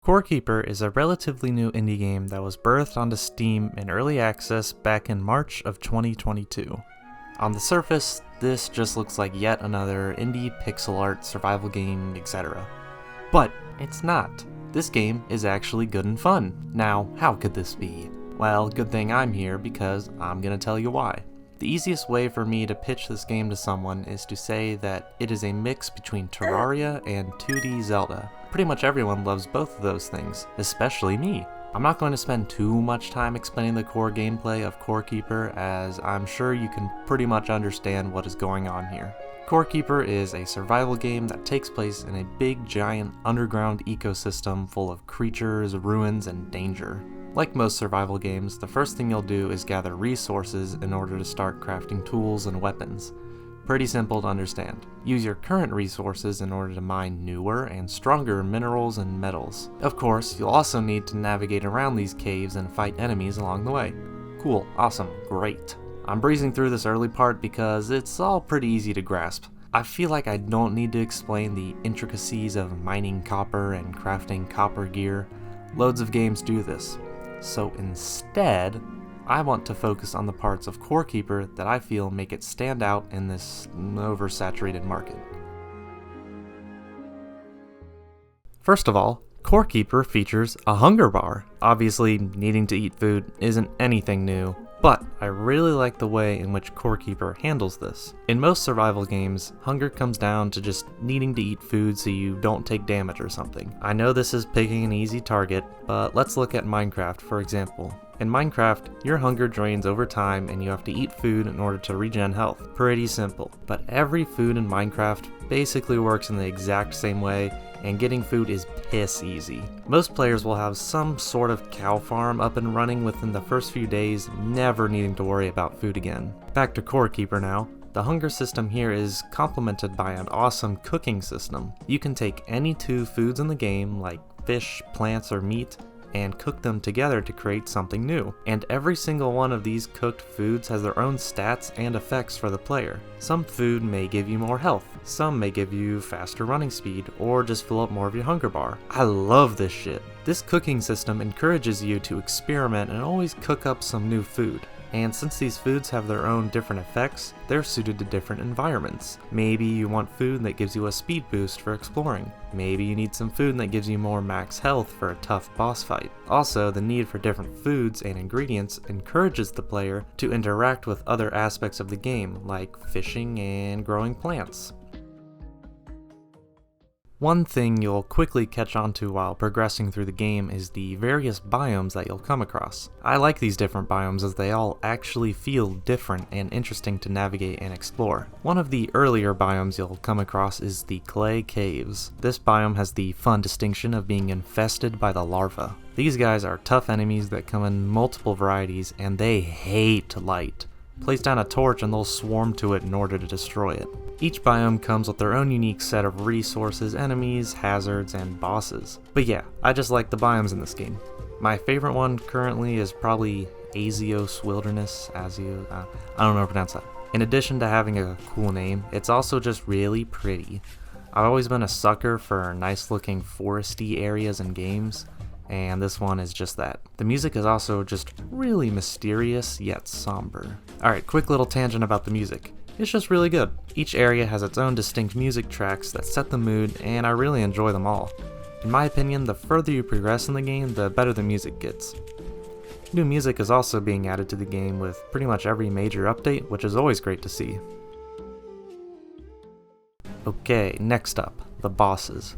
Core Keeper is a relatively new indie game that was birthed onto Steam in early access back in March of 2022. On the surface, this just looks like yet another indie pixel art survival game, etc. But it's not. This game is actually good and fun. Now, how could this be? Well, good thing I'm here because I'm gonna tell you why. The easiest way for me to pitch this game to someone is to say that it is a mix between Terraria and 2D Zelda. Pretty much everyone loves both of those things, especially me. I'm not going to spend too much time explaining the core gameplay of Core Keeper, as I'm sure you can pretty much understand what is going on here. Core Keeper is a survival game that takes place in a big giant underground ecosystem full of creatures, ruins, and danger. Like most survival games, the first thing you'll do is gather resources in order to start crafting tools and weapons. Pretty simple to understand. Use your current resources in order to mine newer and stronger minerals and metals. Of course, you'll also need to navigate around these caves and fight enemies along the way. Cool, awesome, great. I'm breezing through this early part because it's all pretty easy to grasp. I feel like I don't need to explain the intricacies of mining copper and crafting copper gear. Loads of games do this. So instead, I want to focus on the parts of Core Keeper that I feel make it stand out in this oversaturated market. First of all, Core Keeper features a hunger bar. Obviously, needing to eat food isn't anything new, but I really like the way in which Core Keeper handles this. In most survival games, hunger comes down to just needing to eat food so you don't take damage or something. I know this is picking an easy target, but let's look at Minecraft for example. In Minecraft, your hunger drains over time and you have to eat food in order to regen health. Pretty simple. But every food in Minecraft basically works in the exact same way, and getting food is piss easy. Most players will have some sort of cow farm up and running within the first few days, never needing to worry about food again. Back to Core Keeper now. The hunger system here is complemented by an awesome cooking system. You can take any two foods in the game, like fish, plants, or meat, and cook them together to create something new. And every single one of these cooked foods has their own stats and effects for the player. Some food may give you more health, some may give you faster running speed, or just fill up more of your hunger bar. I love this shit. This cooking system encourages you to experiment and always cook up some new food. And since these foods have their own different effects, they're suited to different environments. Maybe you want food that gives you a speed boost for exploring. Maybe you need some food that gives you more max health for a tough boss fight. Also, the need for different foods and ingredients encourages the player to interact with other aspects of the game, like fishing and growing plants. One thing you'll quickly catch on to while progressing through the game is the various biomes that you'll come across. I like these different biomes as they all actually feel different and interesting to navigate and explore. One of the earlier biomes you'll come across is the Clay Caves. This biome has the fun distinction of being infested by the larvae. These guys are tough enemies that come in multiple varieties and they hate light. Place down a torch and they'll swarm to it in order to destroy it. Each biome comes with their own unique set of resources, enemies, hazards, and bosses. But yeah, I just like the biomes in this game. My favorite one currently is probably Azios Wilderness, I don't know how to pronounce that. In addition to having a cool name, it's also just really pretty. I've always been a sucker for nice looking foresty areas in games, and this one is just that. The music is also just really mysterious yet somber. Alright, quick little tangent about the music. It's just really good. Each area has its own distinct music tracks that set the mood, and I really enjoy them all. In my opinion, the further you progress in the game, the better the music gets. New music is also being added to the game with pretty much every major update, which is always great to see. Okay, next up, the bosses.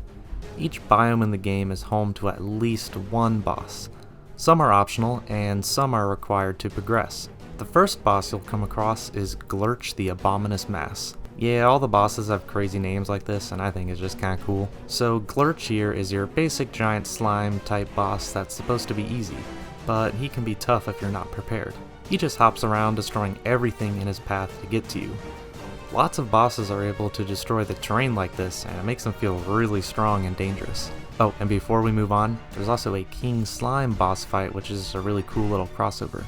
Each biome in the game is home to at least one boss. Some are optional, and some are required to progress. The first boss you'll come across is Glurch the Abominous Mass. Yeah, all the bosses have crazy names like this, and I think it's just kinda cool. So Glurch here is your basic giant slime type boss that's supposed to be easy, but he can be tough if you're not prepared. He just hops around destroying everything in his path to get to you. Lots of bosses are able to destroy the terrain like this, and it makes them feel really strong and dangerous. Oh, and before we move on, there's also a King Slime boss fight, which is a really cool little crossover.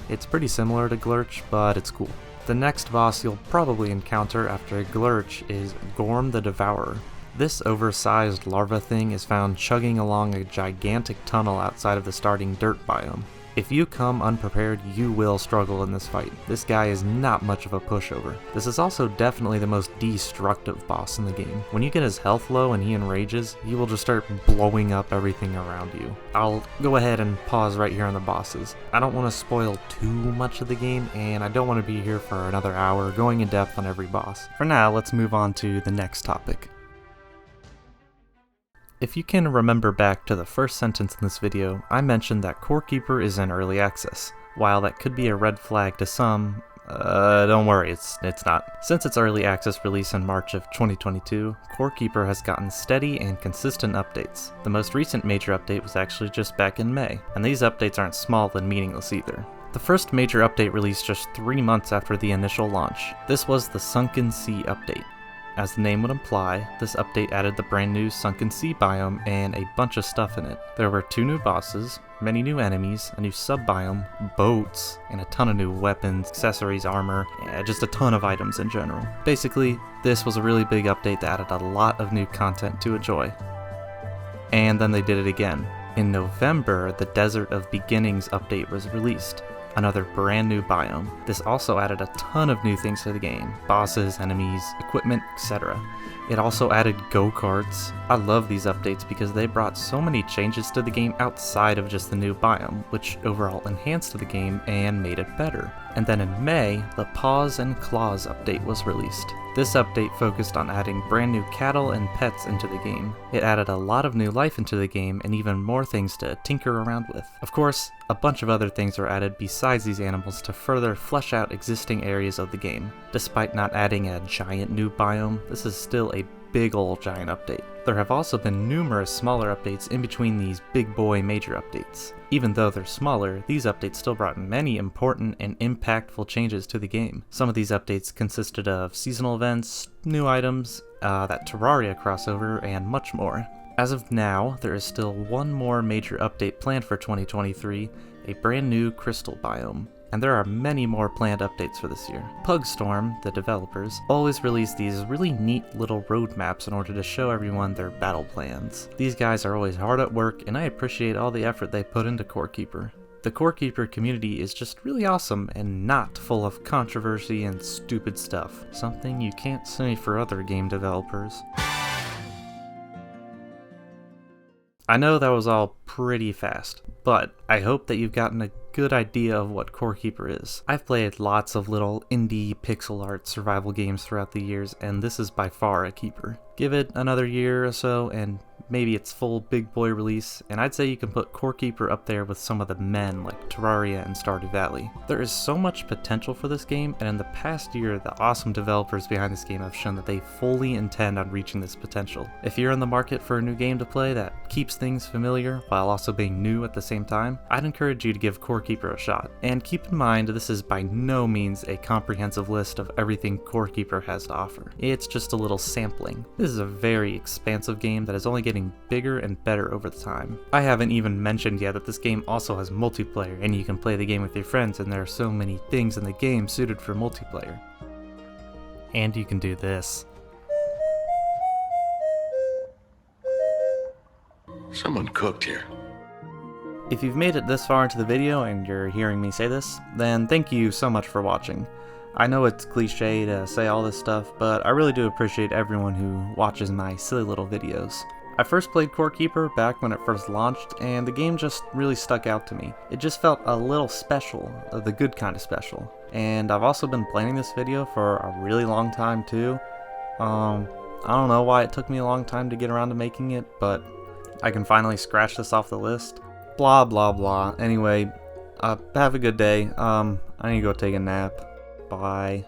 It's pretty similar to Glurch, but it's cool. The next boss you'll probably encounter after Glurch is Gorm the Devourer. This oversized larva thing is found chugging along a gigantic tunnel outside of the starting dirt biome. If you come unprepared, you will struggle in this fight. This guy is not much of a pushover. This is also definitely the most destructive boss in the game. When you get his health low and he enrages, he will just start blowing up everything around you. I'll go ahead and pause right here on the bosses. I don't want to spoil too much of the game, and I don't want to be here for another hour going in depth on every boss. For now, let's move on to the next topic. If you can remember back to the first sentence in this video, I mentioned that Core Keeper is in early access. While that could be a red flag to some, don't worry, it's not. Since its early access release in March of 2022, Core Keeper has gotten steady and consistent updates. The most recent major update was actually just back in May, and these updates aren't small and meaningless either. The first major update released just 3 months after the initial launch. This was the Sunken Sea update. As the name would imply, this update added the brand new Sunken Sea biome and a bunch of stuff in it. There were 2 new bosses, many new enemies, a new sub-biome, boats, and a ton of new weapons, accessories, armor, and just a ton of items in general. Basically, this was a really big update that added a lot of new content to enjoy. And then they did it again. In November, the Desert of Beginnings update was released. Another brand new biome. This also added a ton of new things to the game. Bosses, enemies, equipment, etc. It also added go-karts. I love these updates because they brought so many changes to the game outside of just the new biome, which overall enhanced the game and made it better. And then in May, the Paws and Claws update was released. This update focused on adding brand new cattle and pets into the game. It added a lot of new life into the game and even more things to tinker around with. Of course, a bunch of other things were added besides these animals to further flesh out existing areas of the game. Despite not adding a giant new biome, this is still a big ol' giant update. There have also been numerous smaller updates in between these big boy major updates. Even though they're smaller, these updates still brought many important and impactful changes to the game. Some of these updates consisted of seasonal events, new items, that Terraria crossover, and much more. As of now, there is still one more major update planned for 2023, a brand new crystal biome. And there are many more planned updates for this year. Pugstorm, the developers, always release these really neat little roadmaps in order to show everyone their battle plans. These guys are always hard at work, and I appreciate all the effort they put into Core Keeper. The Core Keeper community is just really awesome and not full of controversy and stupid stuff. Something you can't say for other game developers. I know that was all pretty fast, but I hope that you've gotten a good idea of what Core Keeper is. I've played lots of little indie pixel art survival games throughout the years, and this is by far a keeper. Give it another year or so, and maybe its full big boy release, and I'd say you can put Core Keeper up there with some of the men like Terraria and Stardew Valley. There is so much potential for this game, and in the past year, the awesome developers behind this game have shown that they fully intend on reaching this potential. If you're in the market for a new game to play that keeps things familiar while also being new at the same time, I'd encourage you to give Core Keeper a shot. And keep in mind, this is by no means a comprehensive list of everything Core Keeper has to offer. It's just a little sampling. This is a very expansive game that is only getting bigger and better over the time. I haven't even mentioned yet that this game also has multiplayer, and you can play the game with your friends, and there are so many things in the game suited for multiplayer. And you can do this. Someone cooked here. If you've made it this far into the video and you're hearing me say this, then thank you so much for watching. I know it's cliche to say all this stuff, but I really do appreciate everyone who watches my silly little videos. I first played Core Keeper back when it first launched, and the game just really stuck out to me. It just felt a little special, the good kind of special. And I've also been planning this video for a really long time too. I don't know why it took me a long time to get around to making it, but I can finally scratch this off the list. Blah blah blah. Anyway, have a good day. I need to go take a nap. Bye.